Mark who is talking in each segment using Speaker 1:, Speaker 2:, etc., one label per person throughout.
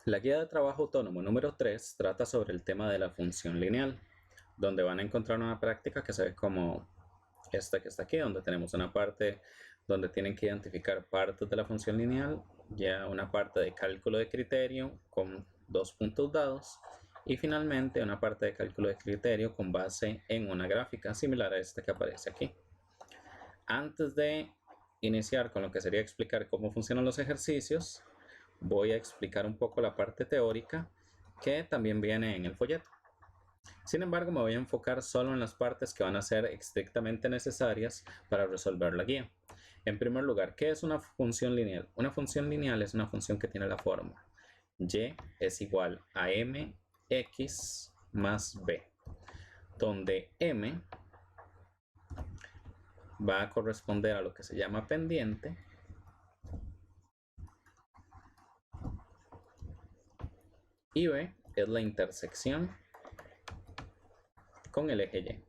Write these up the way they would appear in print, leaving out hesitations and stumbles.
Speaker 1: La guía de trabajo autónomo número 3 trata sobre el tema de la función lineal, donde van a encontrar una práctica que se ve como esta que está aquí, donde tenemos una parte donde tienen que identificar partes de la función lineal, ya una parte de cálculo de criterio con 2 puntos dados y finalmente una parte de cálculo de criterio con base en una gráfica similar a esta que aparece aquí. Antes de iniciar con lo que sería explicar cómo funcionan los ejercicios, voy a explicar un poco la parte teórica que también viene en el folleto. Sin embargo, me voy a enfocar solo en las partes que van a ser estrictamente necesarias para resolver la guía. En primer lugar, ¿qué es una función lineal? Una función lineal es una función que tiene la fórmula y es igual a mx más b, donde m va a corresponder a lo que se llama pendiente y b es la intersección con el eje y.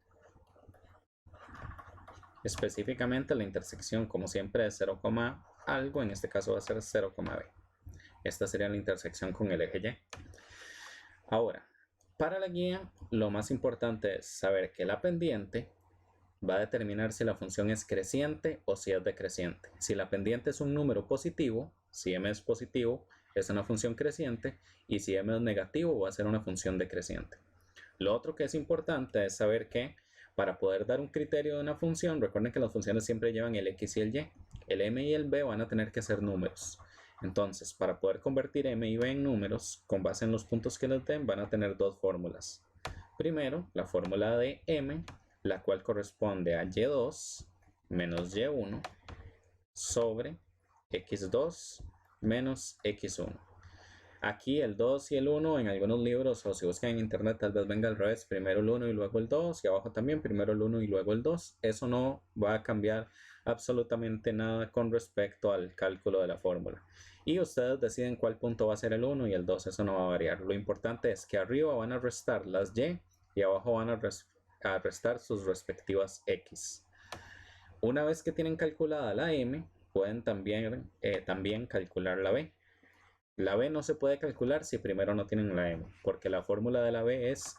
Speaker 1: Específicamente la intersección, como siempre, es 0, algo, en este caso va a ser 0, b. Esta sería la intersección con el eje y. Ahora, para la guía, lo más importante es saber que la pendiente va a determinar si la función es creciente o si es decreciente. Si la pendiente es un número positivo, si m es positivo, es una función creciente, y si m es negativo, va a ser una función decreciente. Lo otro que es importante es saber que para poder dar un criterio de una función, recuerden que las funciones siempre llevan el x y el y. El m y el b van a tener que ser números. Entonces, para poder convertir m y b en números, con base en los puntos que les den, van a tener dos fórmulas. Primero, la fórmula de m, la cual corresponde a y2 menos y1 sobre x2 menos x1. Aquí el 2 y el 1 en algunos libros, o si buscan en internet, tal vez venga al revés, primero el 1 y luego el 2, y abajo también primero el 1 y luego el 2. Eso no va a cambiar absolutamente nada con respecto al cálculo de la fórmula. Y ustedes deciden cuál punto va a ser el 1 y el 2, eso no va a variar. Lo importante es que arriba van a restar las y abajo van a restar sus respectivas x. Una vez que tienen calculada la m, pueden también calcular la b. La b no se puede calcular si primero no tienen la m, porque la fórmula de la b es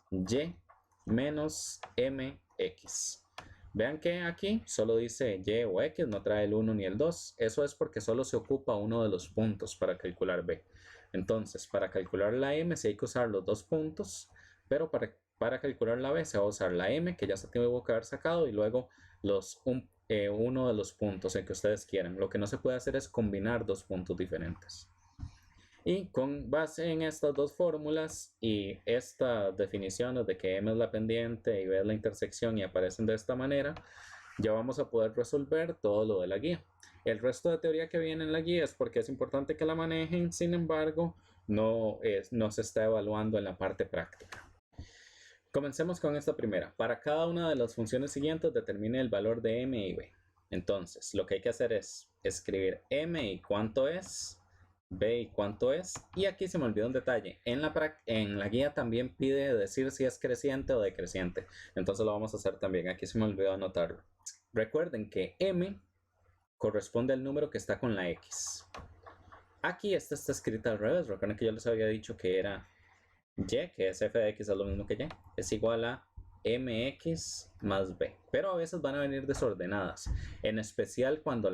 Speaker 1: y menos mx. Vean que aquí solo dice y o x, no trae el 1 ni el 2. Eso es porque solo se ocupa uno de los puntos para calcular b. Entonces, para calcular la m sí hay que usar los dos puntos, pero para calcular la b se va a usar la m, que ya se tuvo que haber sacado, y luego uno de los puntos en que ustedes quieran. Lo que no se puede hacer es combinar dos puntos diferentes. Y con base en estas dos fórmulas y estas definiciones de que m es la pendiente y b es la intersección y aparecen de esta manera, ya vamos a poder resolver todo lo de la guía. El resto de teoría que viene en la guía es porque es importante que la manejen, sin embargo, no se está evaluando en la parte práctica. Comencemos con esta primera. Para cada una de las funciones siguientes determine el valor de m y b. Entonces, lo que hay que hacer es escribir m y cuánto es, b y cuánto es, y aquí se me olvidó un detalle. En la guía también pide decir si es creciente o decreciente. Entonces lo vamos a hacer también. Aquí se me olvidó anotarlo. Recuerden que m corresponde al número que está con la x. Aquí esta está escrita al revés. Recuerden que yo les había dicho que era y, que es f de x es lo mismo que y, es igual a mx más b, pero a veces van a venir desordenadas, en especial cuando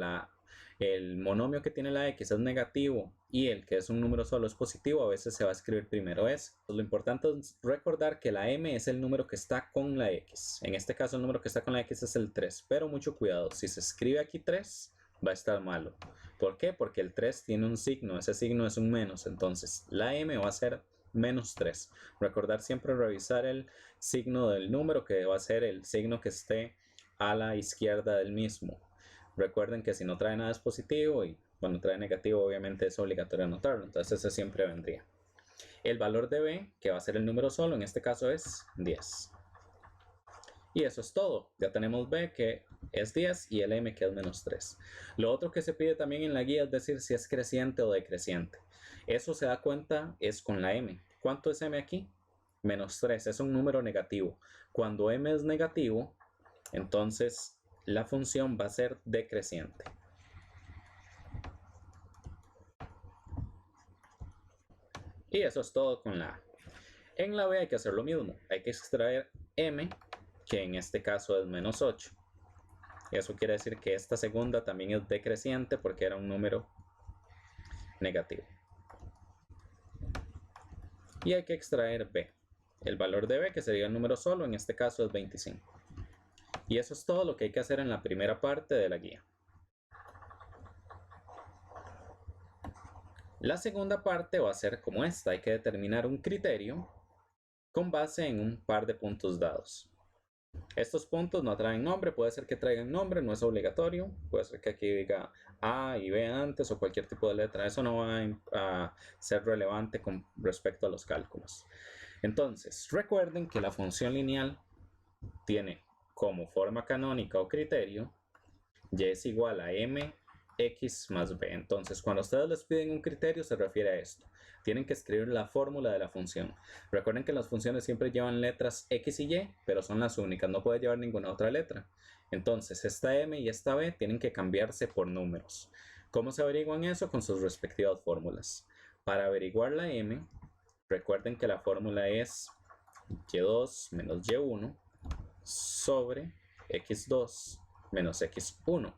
Speaker 1: el monomio que tiene la x es negativo y el que es un número solo es positivo. A veces se va a escribir primero s. Lo importante es recordar que la m es el número que está con la x. En este caso el número que está con la x es el 3, pero mucho cuidado, si se escribe aquí 3 va a estar malo. ¿Por qué? Porque el 3 tiene un signo, ese signo es un menos, entonces la m va a ser menos 3. Recordar siempre revisar el signo del número, que va a ser el signo que esté a la izquierda del mismo. Recuerden que si no trae nada es positivo, y cuando trae negativo obviamente es obligatorio anotarlo, entonces ese siempre vendría. El valor de b, que va a ser el número solo, en este caso es 10. Y eso es todo. Ya tenemos b, que es 10, y el m, que es menos 3. Lo otro que se pide también en la guía es decir si es creciente o decreciente. Eso se da cuenta es con la m. ¿Cuánto es m aquí? Menos 3, es un número negativo. Cuando m es negativo, entonces la función va a ser decreciente. Y eso es todo con la A. En la B hay que hacer lo mismo. Hay que extraer m, que en este caso es menos 8. Eso quiere decir que esta segunda también es decreciente porque era un número negativo. Y hay que extraer b. El valor de b, que sería el número solo, en este caso es 25. Y eso es todo lo que hay que hacer en la primera parte de la guía. La segunda parte va a ser como esta. Hay que determinar un criterio con base en un par de puntos dados. Estos puntos no traen nombre, puede ser que traigan nombre, no es obligatorio, puede ser que aquí diga A y B antes o cualquier tipo de letra, eso no va a ser relevante con respecto a los cálculos. Entonces, recuerden que la función lineal tiene como forma canónica o criterio y es igual a mx más b. Entonces, cuando ustedes les piden un criterio, se refiere a esto. Tienen que escribir la fórmula de la función. Recuerden que las funciones siempre llevan letras x y y, pero son las únicas, no puede llevar ninguna otra letra. Entonces, esta m y esta b tienen que cambiarse por números. ¿Cómo se averiguan eso? Con sus respectivas fórmulas. Para averiguar la m, recuerden que la fórmula es y2 menos y1 sobre x2 menos x1.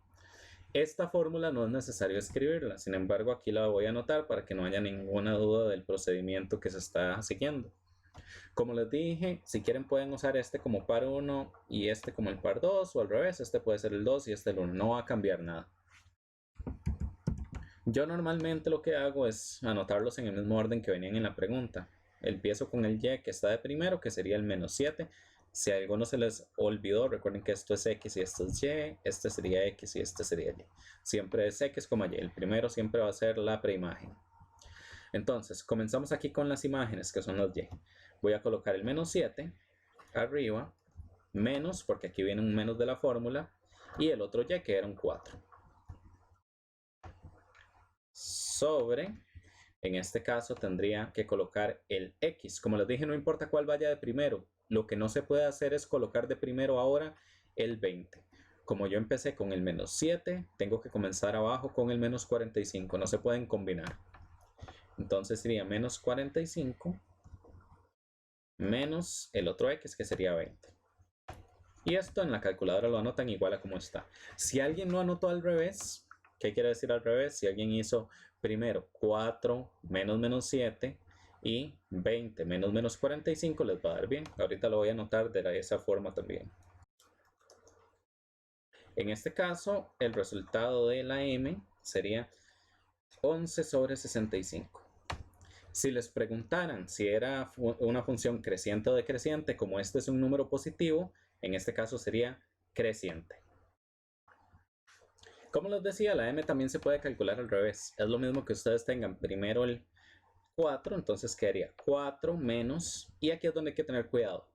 Speaker 1: Esta fórmula no es necesario escribirla, sin embargo aquí la voy a anotar para que no haya ninguna duda del procedimiento que se está siguiendo. Como les dije, si quieren pueden usar este como par 1 y este como el par 2, o al revés, este puede ser el 2 y este el 1, no va a cambiar nada. Yo normalmente lo que hago es anotarlos en el mismo orden que venían en la pregunta. Empiezo con el y que está de primero, que sería el menos 7. Si a alguno se les olvidó, recuerden que esto es x y esto es y, este sería x y este sería y. Siempre es x, y. El primero siempre va a ser la preimagen. Entonces, comenzamos aquí con las imágenes, que son las y. Voy a colocar el menos 7 arriba, menos, porque aquí viene un menos de la fórmula, y el otro y, que era un 4. Sobre, en este caso tendría que colocar el x. Como les dije, no importa cuál vaya de primero. Lo que no se puede hacer es colocar de primero ahora el 20. Como yo empecé con el menos 7, tengo que comenzar abajo con el menos 45. No se pueden combinar. Entonces sería menos 45 menos el otro x, que sería 20. Y esto en la calculadora lo anotan igual a como está. Si alguien lo anotó al revés, ¿qué quiere decir al revés? Si alguien hizo primero 4 menos menos 7 y 20 menos menos 45, les va a dar bien. Ahorita lo voy a anotar de esa forma también. En este caso, el resultado de la m sería 11 sobre 65. Si les preguntaran si era una función creciente o decreciente, como este es un número positivo, en este caso sería creciente. Como les decía, la m también se puede calcular al revés. Es lo mismo que ustedes tengan primero el 4, entonces quedaría 4 menos, y aquí es donde hay que tener cuidado.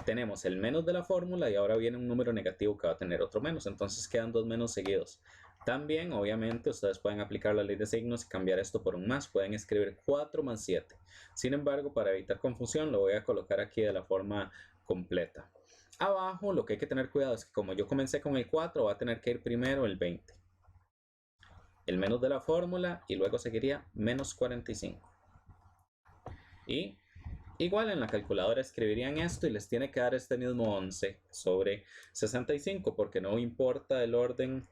Speaker 1: Tenemos el menos de la fórmula y ahora viene un número negativo que va a tener otro menos, entonces quedan dos menos seguidos. También, obviamente, ustedes pueden aplicar la ley de signos y cambiar esto por un más. Pueden escribir 4 más 7. Sin embargo, para evitar confusión, lo voy a colocar aquí de la forma completa. Abajo, lo que hay que tener cuidado es que como yo comencé con el 4, va a tener que ir primero el 20. El menos de la fórmula y luego seguiría menos 45. Y igual en la calculadora escribirían esto y les tiene que dar este mismo 11 sobre 65 porque no importa el orden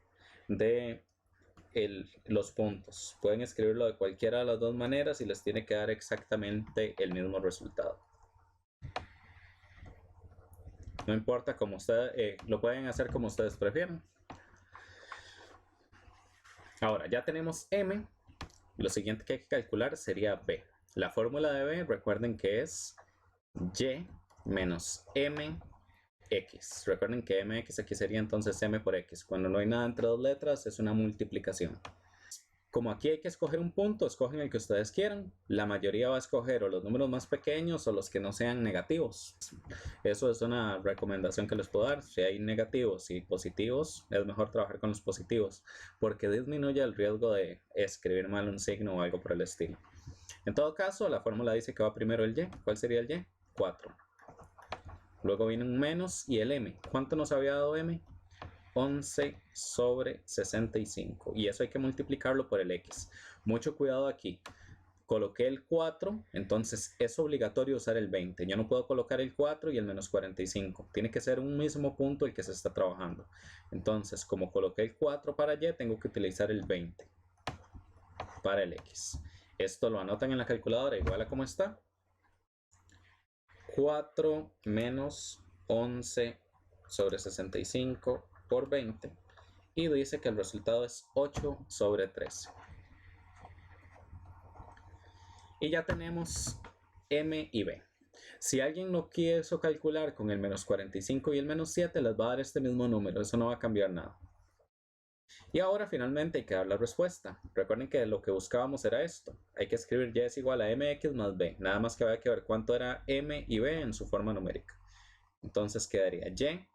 Speaker 1: de los puntos. Pueden escribirlo de cualquiera de las dos maneras y les tiene que dar exactamente el mismo resultado. No importa cómo ustedes, lo pueden hacer como ustedes prefieran. Ahora, ya tenemos m. Lo siguiente que hay que calcular sería b. La fórmula de b, recuerden que es y menos mx. Recuerden que mx aquí sería entonces m por x. Cuando no hay nada entre dos letras, es una multiplicación. Como aquí hay que escoger un punto, escogen el que ustedes quieran. La mayoría va a escoger o los números más pequeños o los que no sean negativos. Eso es una recomendación que les puedo dar. Si hay negativos y positivos, es mejor trabajar con los positivos porque disminuye el riesgo de escribir mal un signo o algo por el estilo. En todo caso, la fórmula dice que va primero el y. ¿Cuál sería el y? 4. Luego viene un menos y el m. ¿Cuánto nos había dado m? 11 sobre 65. Y eso hay que multiplicarlo por el x. Mucho cuidado aquí. coloqué el 4, entonces es obligatorio usar el 20. Yo no puedo colocar el 4 y el menos 45. Tiene que ser un mismo punto el que se está trabajando. Entonces, como coloqué el 4 para y, tengo que utilizar el 20 para el x. Esto lo anotan en la calculadora igual a como está. 4 menos 11 sobre 65 por 20. Y dice que el resultado es 8 sobre 13. Y ya tenemos m y b. Si alguien no quiso calcular con el menos 45 y el menos 7, les va a dar este mismo número. Eso no va a cambiar nada. Y ahora finalmente hay que dar la respuesta. Recuerden que lo que buscábamos era esto. Hay que escribir y es igual a mx más b. Nada más que había que ver cuánto era m y b en su forma numérica. Entonces quedaría y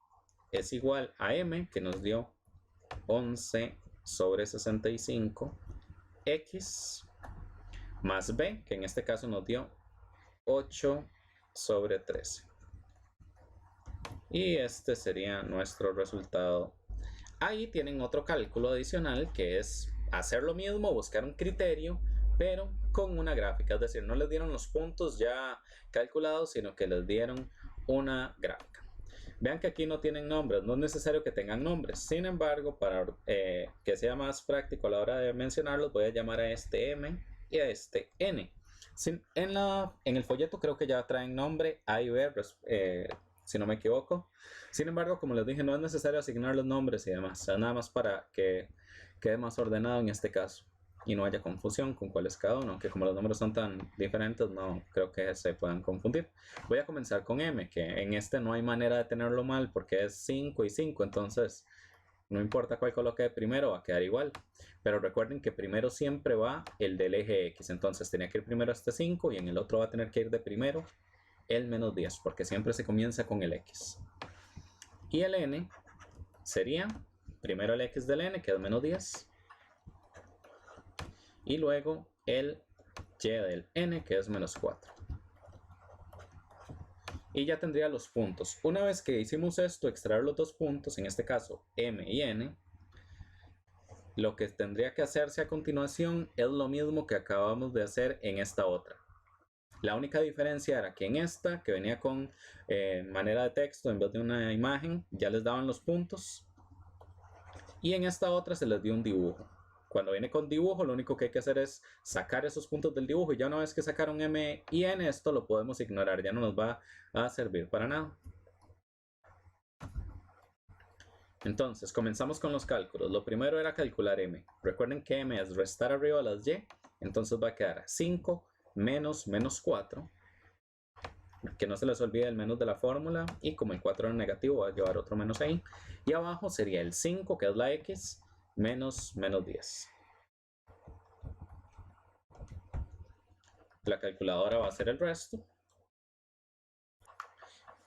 Speaker 1: es igual a m, que nos dio 11 sobre 65, x más b, que en este caso nos dio 8 sobre 13. Y este sería nuestro resultado. Ahí tienen otro cálculo adicional, que es hacer lo mismo, buscar un criterio, pero con una gráfica. Es decir, no les dieron los puntos ya calculados, sino que les dieron una gráfica. Vean que aquí no tienen nombres, no es necesario que tengan nombres. Sin embargo, para que sea más práctico a la hora de mencionarlos, voy a llamar a este m y a este n. En el folleto creo que ya traen nombre A y B, si no me equivoco. Sin embargo, como les dije, no es necesario asignar los nombres y demás, nada más para que quede más ordenado en este caso y no haya confusión con cuál es cada uno, aunque como los nombres son tan diferentes, no creo que se puedan confundir. Voy a comenzar con M, que en este no hay manera de tenerlo mal porque es 5 y 5, entonces no importa cuál coloque de primero, va a quedar igual. Pero recuerden que primero siempre va el del eje X, entonces tenía que ir primero este 5 y en el otro va a tener que ir de primero el menos 10, porque siempre se comienza con el X. Y el N sería primero el X del N, que es menos 10, y luego el Y del N, que es menos 4. Y ya tendría los puntos. Una vez que hicimos esto, extraer los dos puntos, en este caso M y N, lo que tendría que hacerse a continuación es lo mismo que acabamos de hacer en esta otra. La única diferencia era que en esta, que venía con manera de texto en vez de una imagen, ya les daban los puntos. Y en esta otra se les dio un dibujo. Cuando viene con dibujo, lo único que hay que hacer es sacar esos puntos del dibujo. Y ya una vez que sacaron M y N, esto lo podemos ignorar. Ya no nos va a servir para nada. Entonces, comenzamos con los cálculos. Lo primero era calcular M. Recuerden que M es restar arriba las Y. Entonces va a quedar 5 menos 4. Que no se les olvide el menos de la fórmula. Y como el 4 era negativo, va a llevar otro menos ahí. Y abajo sería el 5, que es la X, menos 10. La calculadora va a hacer el resto.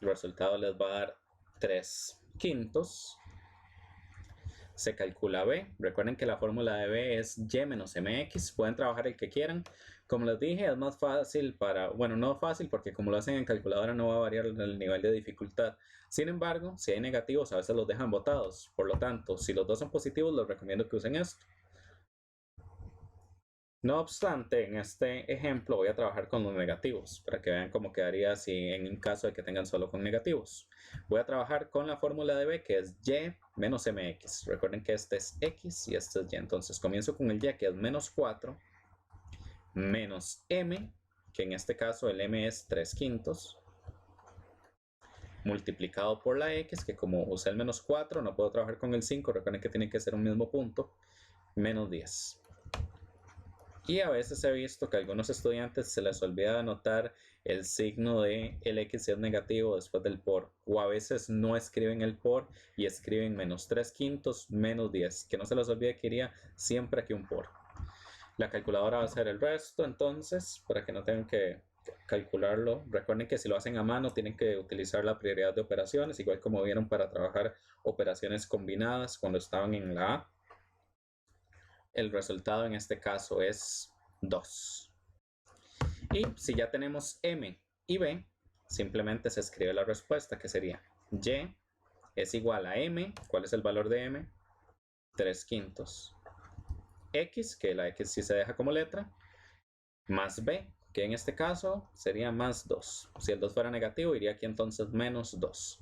Speaker 1: El resultado les va a dar 3/5. Se calcula B. Recuerden que la fórmula de B es Y menos MX. Pueden trabajar el que quieran. Como les dije, es más fácil para... Bueno, no fácil porque como lo hacen en calculadora no va a variar el nivel de dificultad. Sin embargo, si hay negativos, a veces los dejan botados. Por lo tanto, si los dos son positivos, les recomiendo que usen esto. No obstante, en este ejemplo voy a trabajar con los negativos para que vean cómo quedaría si en un caso de que tengan solo con negativos. Voy a trabajar con la fórmula de B, que es Y menos MX. Recuerden que este es X y este es Y. Entonces comienzo con el Y, que es menos 4, menos M, que en este caso el M es 3/5, multiplicado por la X, que como usé el menos 4, no puedo trabajar con el 5. Recuerden que tiene que ser un mismo punto, menos 10. Y a veces he visto que a algunos estudiantes se les olvida anotar el signo de el X si es negativo después del por. O a veces no escriben el por y escriben menos 3/5 menos 10. Que no se les olvide que iría siempre aquí un por. La calculadora va a hacer el resto entonces para que no tengan que calcularlo. Recuerden que si lo hacen a mano tienen que utilizar la prioridad de operaciones, igual como vieron para trabajar operaciones combinadas cuando estaban en la A. El resultado en este caso es 2. Y si ya tenemos M y B, simplemente se escribe la respuesta, que sería Y es igual a M. ¿Cuál es el valor de M? 3/5. X, que la X sí se deja como letra, más b, que en este caso sería más 2. Si el 2 fuera negativo, iría aquí entonces menos 2.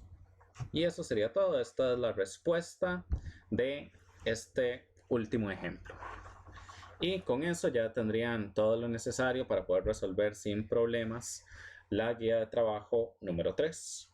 Speaker 1: Y eso sería todo. Esta es la respuesta de este último ejemplo. Y con eso ya tendrían todo lo necesario para poder resolver sin problemas la guía de trabajo número 3.